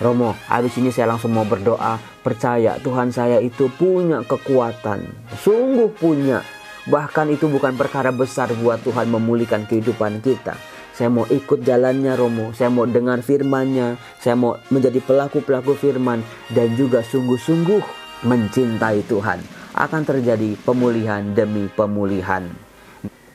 Romo, habis ini saya langsung mau berdoa. Percaya Tuhan saya itu punya kekuatan. Sungguh punya. Bahkan itu bukan perkara besar buat Tuhan memulihkan kehidupan kita. Saya mau ikut jalannya Romo. Saya mau dengar firman-Nya. Saya mau menjadi pelaku-pelaku firman. Dan juga sungguh-sungguh mencintai Tuhan. Akan terjadi pemulihan demi pemulihan.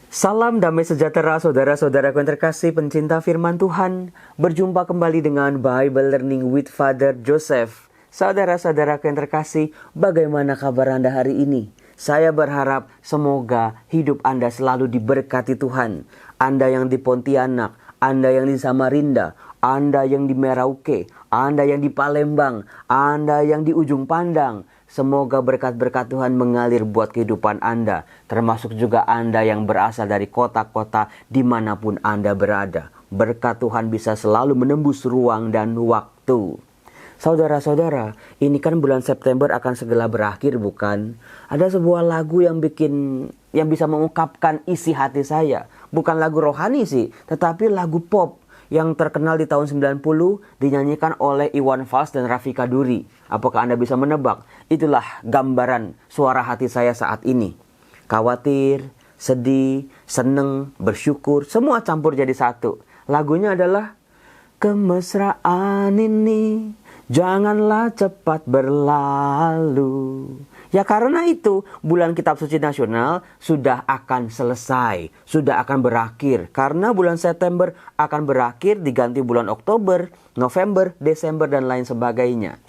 Salam damai sejahtera saudara-saudaraku yang terkasih pencinta firman Tuhan. Berjumpa kembali dengan Bible Learning with Father Joseph. Saudara-saudaraku yang terkasih, bagaimana kabar Anda hari ini? Saya berharap semoga hidup Anda selalu diberkati Tuhan. Anda yang di Pontianak, Anda yang di Samarinda, Anda yang di Merauke, Anda yang di Palembang, Anda yang di Ujung Pandang. Semoga berkat-berkat Tuhan mengalir buat kehidupan Anda. Termasuk juga Anda yang berasal dari kota-kota dimanapun Anda berada. Berkat Tuhan bisa selalu menembus ruang dan waktu. Saudara-saudara, ini kan bulan September akan segera berakhir bukan? Ada sebuah lagu yang bisa mengungkapkan isi hati saya. Bukan lagu rohani sih, tetapi lagu pop yang terkenal di tahun 90 dinyanyikan oleh Iwan Fals dan Raffika Duri. Apakah Anda bisa menebak? Itulah gambaran suara hati saya saat ini. Khawatir, sedih, seneng, bersyukur, semua campur jadi satu. Lagunya adalah kemesraan ini janganlah cepat berlalu. Ya karena itu bulan Kitab Suci Nasional sudah akan selesai, sudah akan berakhir. Karena bulan September akan berakhir diganti bulan Oktober, November, Desember dan lain sebagainya.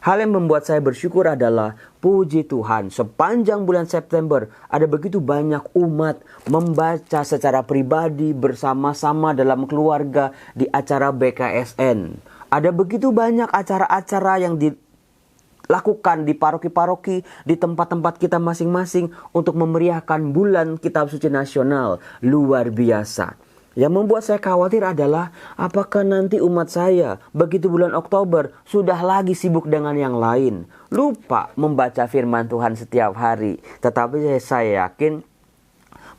Hal yang membuat saya bersyukur adalah puji Tuhan sepanjang bulan September ada begitu banyak umat membaca secara pribadi bersama-sama dalam keluarga di acara BKSN. Ada begitu banyak acara-acara yang dilakukan di paroki-paroki, di tempat-tempat kita masing-masing untuk memeriahkan bulan Kitab Suci Nasional. Luar biasa. Yang membuat saya khawatir adalah apakah nanti umat saya begitu bulan Oktober sudah lagi sibuk dengan yang lain. Lupa membaca firman Tuhan setiap hari. Tetapi saya yakin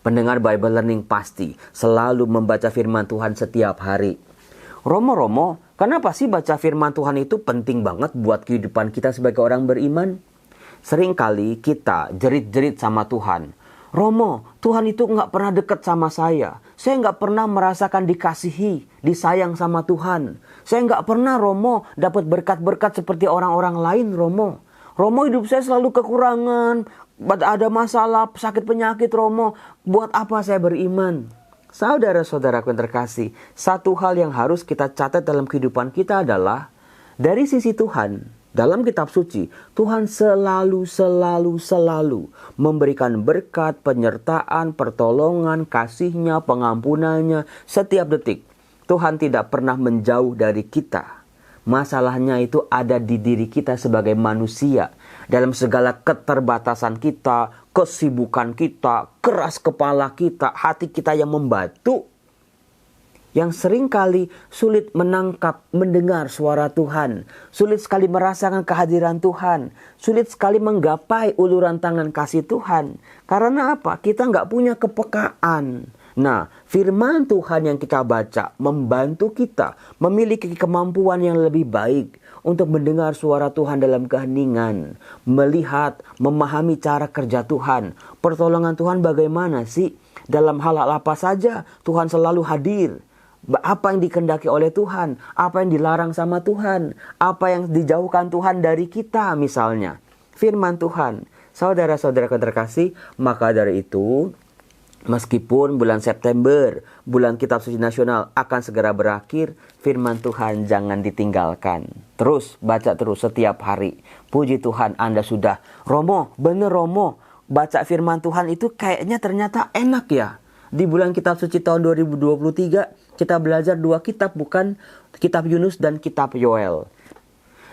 pendengar Bible Learning pasti selalu membaca firman Tuhan setiap hari. Romo, kenapa sih baca firman Tuhan itu penting banget buat kehidupan kita sebagai orang beriman? Seringkali kita jerit-jerit sama Tuhan. Romo, Tuhan itu nggak pernah dekat sama saya. Saya nggak pernah merasakan dikasihi, disayang sama Tuhan. Saya nggak pernah, Romo, dapat berkat-berkat seperti orang-orang lain, Romo. Romo, hidup saya selalu kekurangan. Ada masalah, sakit penyakit, Romo. Buat apa saya beriman? Saudara-saudaraku yang terkasih, satu hal yang harus kita catat dalam kehidupan kita adalah dari sisi Tuhan. Dalam kitab suci, Tuhan selalu memberikan berkat, penyertaan, pertolongan, kasih-Nya, pengampunannya setiap detik. Tuhan tidak pernah menjauh dari kita. Masalahnya itu ada di diri kita sebagai manusia. Dalam segala keterbatasan kita, kesibukan kita, keras kepala kita, hati kita yang membatu. Yang seringkali sulit mendengar suara Tuhan. Sulit sekali merasakan kehadiran Tuhan. Sulit sekali menggapai uluran tangan kasih Tuhan. Karena apa? Kita nggak punya kepekaan. Nah, firman Tuhan yang kita baca membantu kita memiliki kemampuan yang lebih baik untuk mendengar suara Tuhan dalam keheningan. Melihat, memahami cara kerja Tuhan. Pertolongan Tuhan bagaimana sih? Dalam hal-hal apa saja Tuhan selalu hadir. Apa yang dikehendaki oleh Tuhan, apa yang dilarang sama Tuhan, apa yang dijauhkan Tuhan dari kita misalnya. Firman Tuhan, saudara-saudara terkasih, maka dari itu, meskipun bulan September, bulan Kitab Suci Nasional akan segera berakhir, firman Tuhan jangan ditinggalkan. Terus, baca terus setiap hari. Puji Tuhan Anda sudah, Romo, bener Romo, baca firman Tuhan itu kayaknya ternyata enak ya. Di bulan Kitab Suci tahun 2023, kita belajar 2 kitab, bukan kitab Yunus dan kitab Yoel.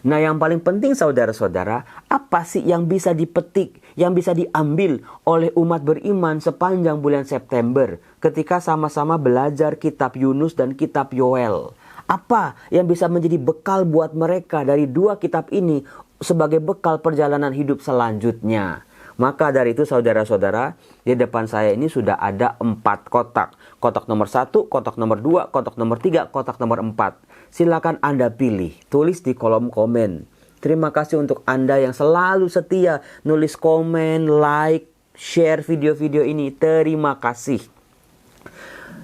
Nah, yang paling penting saudara-saudara, apa sih yang bisa dipetik, yang bisa diambil oleh umat beriman sepanjang bulan September ketika sama-sama belajar kitab Yunus dan kitab Yoel? Apa yang bisa menjadi bekal buat mereka dari 2 kitab ini sebagai bekal perjalanan hidup selanjutnya? Maka dari itu saudara-saudara, di depan saya ini sudah ada 4 kotak. Kotak nomor 1, kotak nomor 2, kotak nomor 3, kotak nomor 4. Silakan Anda pilih, tulis di kolom komen. Terima kasih untuk Anda yang selalu setia nulis komen, like, share video-video ini. Terima kasih.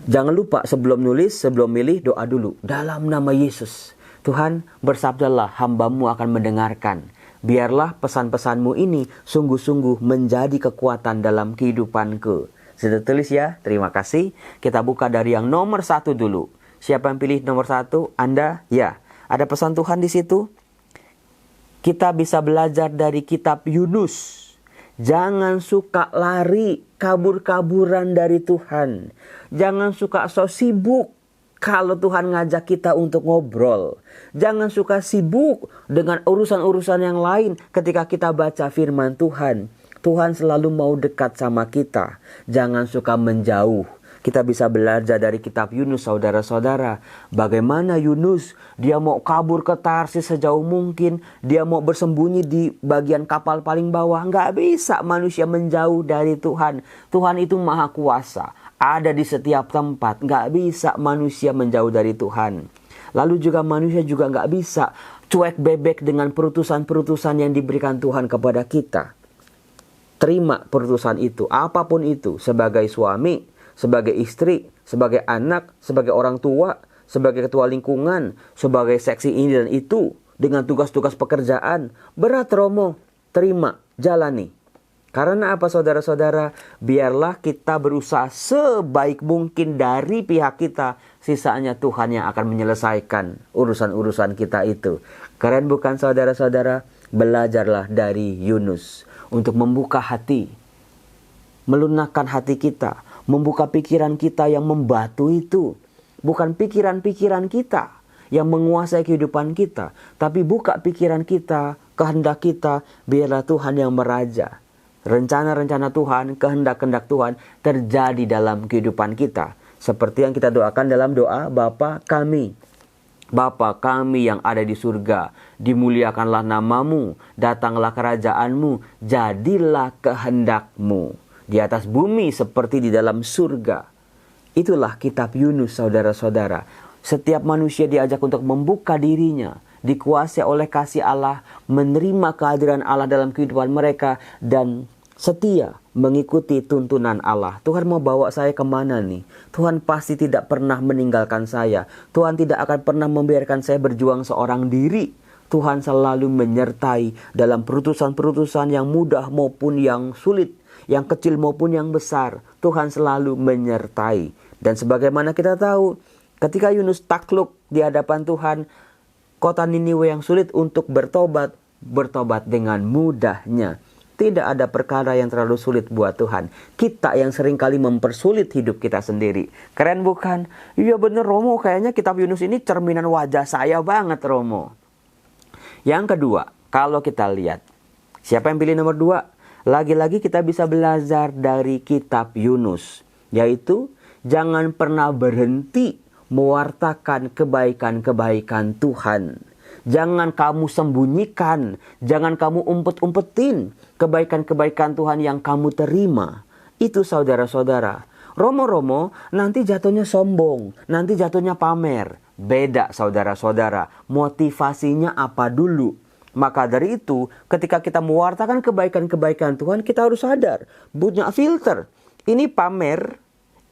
Jangan lupa sebelum nulis, sebelum milih, doa dulu. Dalam nama Yesus, Tuhan, bersabdalah, hamba-Mu akan mendengarkan. Biarlah pesan-pesan-Mu ini sungguh-sungguh menjadi kekuatan dalam kehidupanku. Sudah tulis ya? Terima kasih. Kita buka dari yang nomor 1 dulu. Siapa yang pilih nomor 1? Anda? Ya. Ada pesan Tuhan di situ? Kita bisa belajar dari kitab Yunus. Jangan suka lari, kabur-kaburan dari Tuhan. Jangan suka so sibuk kalau Tuhan ngajak kita untuk ngobrol. Jangan suka sibuk dengan urusan-urusan yang lain ketika kita baca firman Tuhan. Tuhan selalu mau dekat sama kita. Jangan suka menjauh. Kita bisa belajar dari kitab Yunus, saudara-saudara. Bagaimana Yunus, dia mau kabur ke Tarsis sejauh mungkin. Dia mau bersembunyi di bagian kapal paling bawah. Nggak bisa manusia menjauh dari Tuhan. Tuhan itu maha kuasa. Ada di setiap tempat. Nggak bisa manusia menjauh dari Tuhan. Lalu juga manusia juga nggak bisa cuek bebek dengan perutusan-perutusan yang diberikan Tuhan kepada kita. Terima perutusan itu, apapun itu, sebagai suami, sebagai istri, sebagai anak, sebagai orang tua, sebagai ketua lingkungan, sebagai seksi ini dan itu, dengan tugas-tugas pekerjaan. Berat Romo, terima, jalani. Karena apa saudara-saudara? Biarlah kita berusaha sebaik mungkin dari pihak kita, sisanya Tuhan yang akan menyelesaikan urusan-urusan kita itu. Keren bukan saudara-saudara? Belajarlah dari Yunus. Untuk membuka hati, melunakkan hati kita, membuka pikiran kita yang membatu itu. Bukan pikiran-pikiran kita yang menguasai kehidupan kita, tapi buka pikiran kita, kehendak kita, biarlah Tuhan yang meraja. Rencana-rencana Tuhan, kehendak-kehendak Tuhan terjadi dalam kehidupan kita. Seperti yang kita doakan dalam doa Bapa kami. Bapa kami yang ada di surga, dimuliakanlah namamu, datanglah kerajaanmu, jadilah kehendakmu di atas bumi seperti di dalam surga. Itulah kitab Yunus, saudara-saudara. Setiap manusia diajak untuk membuka dirinya, dikuasai oleh kasih Allah, menerima kehadiran Allah dalam kehidupan mereka, dan setia mengikuti tuntunan Allah. Tuhan mau bawa saya kemana nih? Tuhan pasti tidak pernah meninggalkan saya. Tuhan tidak akan pernah membiarkan saya berjuang seorang diri. Tuhan selalu menyertai dalam perutusan-perutusan yang mudah maupun yang sulit, yang kecil maupun yang besar. Tuhan selalu menyertai. Dan sebagaimana kita tahu, ketika Yunus takluk di hadapan Tuhan, kota Niniwe yang sulit untuk bertobat dengan mudahnya. Tidak ada perkara yang terlalu sulit buat Tuhan. Kita yang seringkali mempersulit hidup kita sendiri. Keren bukan? Iya bener Romo, kayaknya kitab Yunus ini cerminan wajah saya banget Romo. Yang kedua, kalau kita lihat, siapa yang pilih nomor 2? Lagi-lagi kita bisa belajar dari kitab Yunus. Yaitu, jangan pernah berhenti mewartakan kebaikan-kebaikan Tuhan. Jangan kamu sembunyikan, jangan kamu umpet-umpetin kebaikan-kebaikan Tuhan yang kamu terima. Itu saudara-saudara. Romo-romo nanti jatuhnya sombong, nanti jatuhnya pamer. Beda saudara-saudara, motivasinya apa dulu. Maka dari itu, ketika kita mewartakan kebaikan-kebaikan Tuhan, kita harus sadar, punya filter. Ini pamer,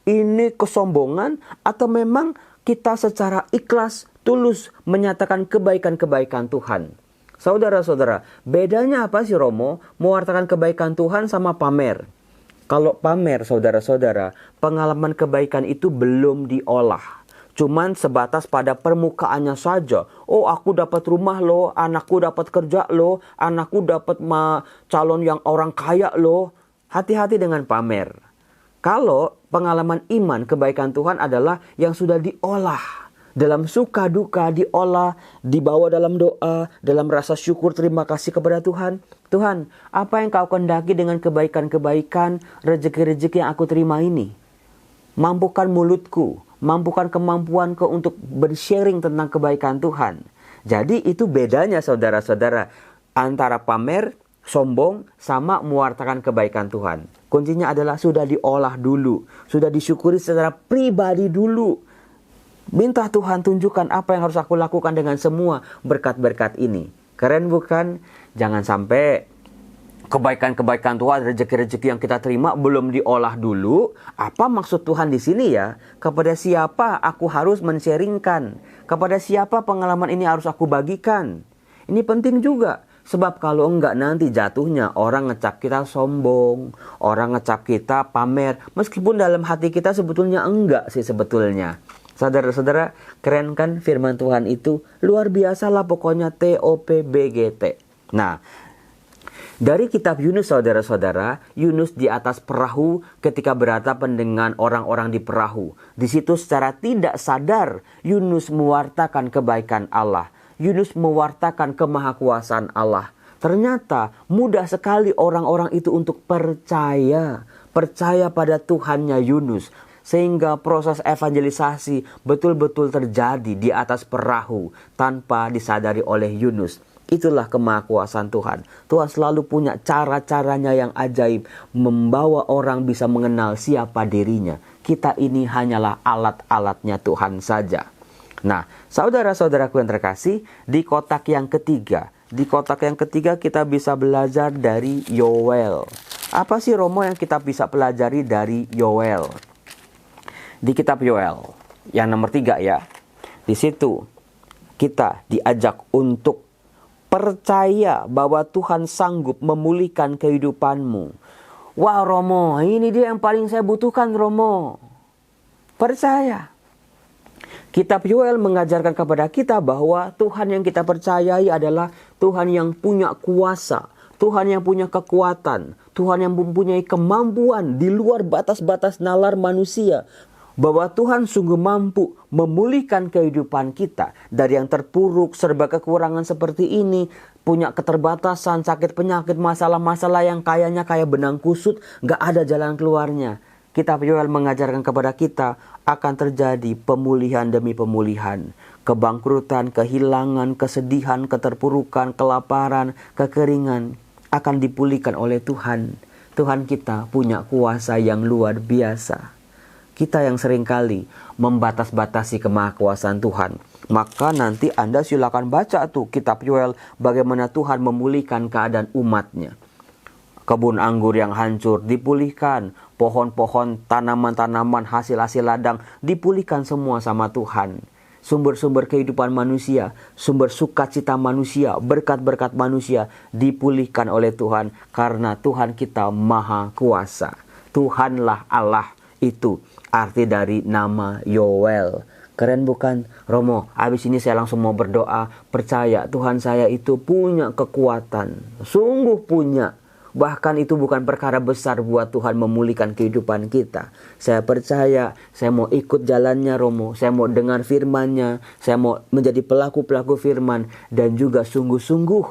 ini kesombongan, atau memang kita secara ikhlas, tulus menyatakan kebaikan-kebaikan Tuhan. Saudara-saudara, bedanya apa sih Romo? Mewartakan kebaikan Tuhan sama pamer. Kalau pamer, saudara-saudara, pengalaman kebaikan itu belum diolah. Cuman sebatas pada permukaannya saja. Oh, aku dapat rumah loh, anakku dapat kerja loh, anakku dapat calon yang orang kaya loh. Hati-hati dengan pamer. Kalau pengalaman iman kebaikan Tuhan adalah yang sudah diolah. Dalam suka duka diolah, dibawa dalam doa, dalam rasa syukur terima kasih kepada Tuhan. Tuhan, apa yang kau kehendaki dengan kebaikan-kebaikan, rezeki-rezeki yang aku terima ini? Mampukan mulutku, mampukan kemampuanku untuk bersharing tentang kebaikan Tuhan. Jadi itu bedanya saudara-saudara antara pamer sombong sama mewartakan kebaikan Tuhan. Kuncinya adalah sudah diolah dulu, sudah disyukuri secara pribadi dulu. Minta Tuhan tunjukkan apa yang harus aku lakukan dengan semua berkat-berkat ini. Keren bukan? Jangan sampai kebaikan-kebaikan Tuhan, rezeki-rezeki yang kita terima belum diolah dulu. Apa maksud Tuhan di sini ya? Kepada siapa aku harus men-sharingkan? Kepada siapa pengalaman ini harus aku bagikan? Ini penting juga. Sebab kalau enggak nanti jatuhnya orang ngecap kita sombong, orang ngecap kita pamer. Meskipun dalam hati kita sebetulnya enggak sih sebetulnya. Saudara-saudara, keren kan firman Tuhan itu? Luar biasa lah pokoknya TOPBGT. Nah, dari kitab Yunus saudara-saudara, Yunus di atas perahu ketika berhadapan dengan orang-orang di perahu. Di situ secara tidak sadar Yunus mewartakan kebaikan Allah. Yunus mewartakan kemahakuasaan Allah. Ternyata mudah sekali orang-orang itu untuk percaya pada Tuhannya Yunus. Sehingga proses evangelisasi betul-betul terjadi di atas perahu tanpa disadari oleh Yunus. Itulah kemahakuasaan Tuhan. Tuhan selalu punya cara-caranya yang ajaib membawa orang bisa mengenal siapa dirinya. Kita ini hanyalah alat-alatnya Tuhan saja. Nah, saudara-saudaraku yang terkasih, di kotak yang ketiga kita bisa belajar dari Yoel. Apa sih Romo yang kita bisa pelajari dari Yoel? Di kitab Yoel yang nomor 3 ya. Di situ kita diajak untuk percaya bahwa Tuhan sanggup memulihkan kehidupanmu. Wah Romo, ini dia yang paling saya butuhkan Romo. Percaya. Kitab Yoel mengajarkan kepada kita bahwa Tuhan yang kita percayai adalah Tuhan yang punya kuasa, Tuhan yang punya kekuatan, Tuhan yang mempunyai kemampuan di luar batas-batas nalar manusia. Bahwa Tuhan sungguh mampu memulihkan kehidupan kita dari yang terpuruk, serba kekurangan seperti ini, punya keterbatasan, sakit penyakit, masalah-masalah yang kayaknya kayak benang kusut, gak ada jalan keluarnya. Kitab Yoel mengajarkan kepada kita akan terjadi pemulihan demi pemulihan. Kebangkrutan, kehilangan, kesedihan, keterpurukan, kelaparan, kekeringan akan dipulihkan oleh Tuhan. Tuhan kita punya kuasa yang luar biasa. Kita yang seringkali membatas-batasi kemahakuasaan Tuhan. Maka nanti Anda silakan baca tuh kitab Yoel bagaimana Tuhan memulihkan keadaan umatnya. Kebun anggur yang hancur dipulihkan. Pohon-pohon, tanaman-tanaman, hasil-hasil ladang dipulihkan semua sama Tuhan. Sumber-sumber kehidupan manusia, sumber sukacita manusia, berkat-berkat manusia dipulihkan oleh Tuhan. Karena Tuhan kita maha kuasa. Tuhanlah Allah, itu arti dari nama Yoel. Keren bukan? Romo, habis ini saya langsung mau berdoa. Percaya Tuhan saya itu punya kekuatan. Sungguh punya. Bahkan itu bukan perkara besar buat Tuhan memulihkan kehidupan kita. Saya percaya, saya mau ikut jalannya Romo. Saya mau dengar firman-Nya. Saya mau menjadi pelaku-pelaku firman. Dan juga sungguh-sungguh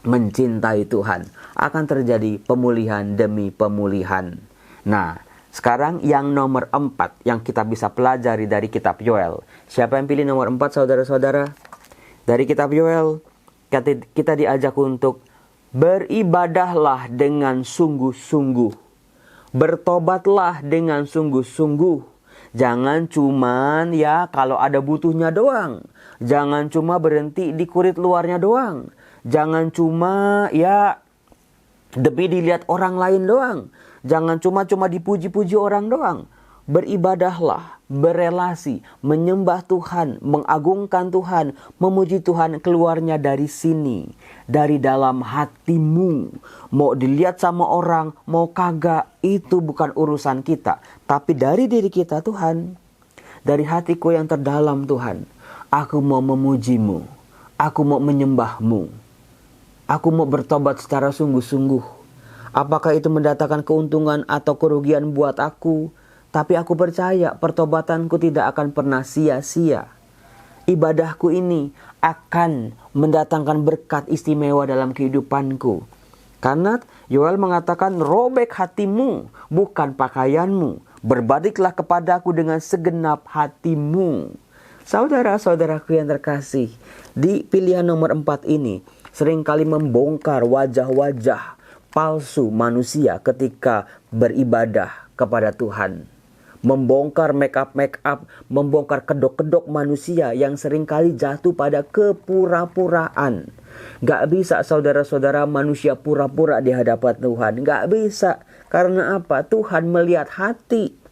mencintai Tuhan. Akan terjadi pemulihan demi pemulihan. Nah, sekarang yang nomor 4 yang kita bisa pelajari dari kitab Yoel. Siapa yang pilih nomor 4 saudara-saudara? Dari kitab Yoel, kita diajak untuk beribadahlah dengan sungguh-sungguh. Bertobatlah dengan sungguh-sungguh. Jangan cuman ya kalau ada butuhnya doang. Jangan cuma berhenti di kulit luarnya doang. Jangan cuma ya demi dilihat orang lain doang. Jangan cuma dipuji-puji orang doang. Beribadahlah, berelasi, menyembah Tuhan, mengagungkan Tuhan, memuji Tuhan keluarnya dari sini. Dari dalam hatimu. Mau dilihat sama orang, mau kagak, itu bukan urusan kita. Tapi dari diri kita Tuhan. Dari hatiku yang terdalam Tuhan. Aku mau memujimu. Aku mau menyembahmu. Aku mau bertobat secara sungguh-sungguh. Apakah itu mendatangkan keuntungan atau kerugian buat aku? Tapi aku percaya pertobatanku tidak akan pernah sia-sia. Ibadahku ini akan mendatangkan berkat istimewa dalam kehidupanku. Karena Yoel mengatakan robek hatimu bukan pakaianmu. Berbadiklah kepadaku dengan segenap hatimu. Saudara-saudaraku yang terkasih, di pilihan nomor 4 ini, seringkali membongkar wajah-wajah palsu manusia ketika beribadah kepada Tuhan. Membongkar make up, membongkar kedok-kedok manusia yang seringkali jatuh pada kepura-puraan. Gak bisa saudara-saudara manusia pura-pura di hadapan Tuhan. Gak bisa. Karena apa? Tuhan melihat hati.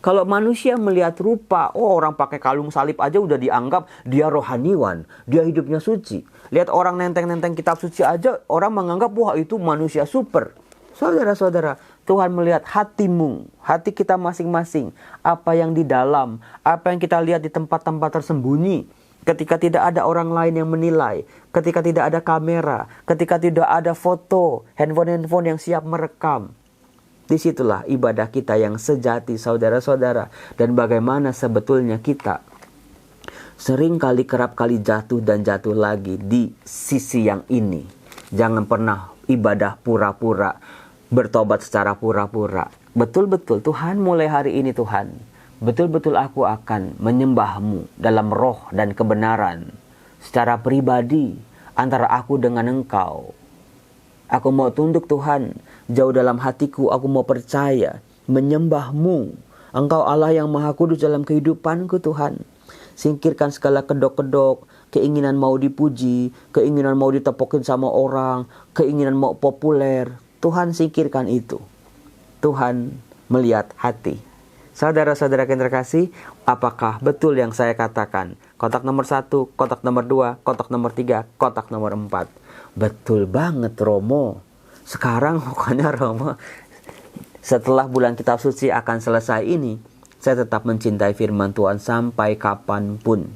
Kalau manusia melihat rupa, orang pakai kalung salib aja udah dianggap dia rohaniwan. Dia hidupnya suci. Lihat orang nenteng-nenteng kitab suci aja, orang menganggap wah itu manusia super. Saudara-saudara, Tuhan melihat hatimu, hati kita masing-masing. Apa yang di dalam, apa yang kita lihat di tempat-tempat tersembunyi. Ketika tidak ada orang lain yang menilai, ketika tidak ada kamera, ketika tidak ada foto, handphone yang siap merekam. Disitulah ibadah kita yang sejati, saudara-saudara. Dan bagaimana sebetulnya kita sering kali kerap kali jatuh dan jatuh lagi di sisi yang ini. Jangan pernah ibadah pura-pura, bertobat secara pura-pura. Betul-betul Tuhan, mulai hari ini Tuhan, betul-betul aku akan menyembah-Mu dalam roh dan kebenaran. Secara pribadi, antara aku dengan Engkau. Aku mau tunduk Tuhan, jauh dalam hatiku aku mau percaya, menyembah-Mu. Engkau Allah yang Maha Kudus dalam kehidupanku Tuhan. Singkirkan segala kedok-kedok, keinginan mau dipuji, keinginan mau ditepokin sama orang, keinginan mau populer. Tuhan singkirkan itu. Tuhan melihat hati. Saudara-saudara yang terkasih, apakah betul yang saya katakan? Kotak nomor 1, kotak nomor 2, kotak nomor 3, kotak nomor 4. Betul banget Romo. Sekarang pokoknya Romo, setelah bulan kitab suci akan selesai ini, saya tetap mencintai firman Tuhan sampai kapanpun.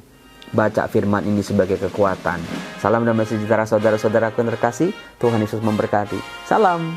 Baca firman ini sebagai kekuatan. Salam damai sejahtera saudara-saudara yang terkasih. Tuhan Yesus memberkati. Salam.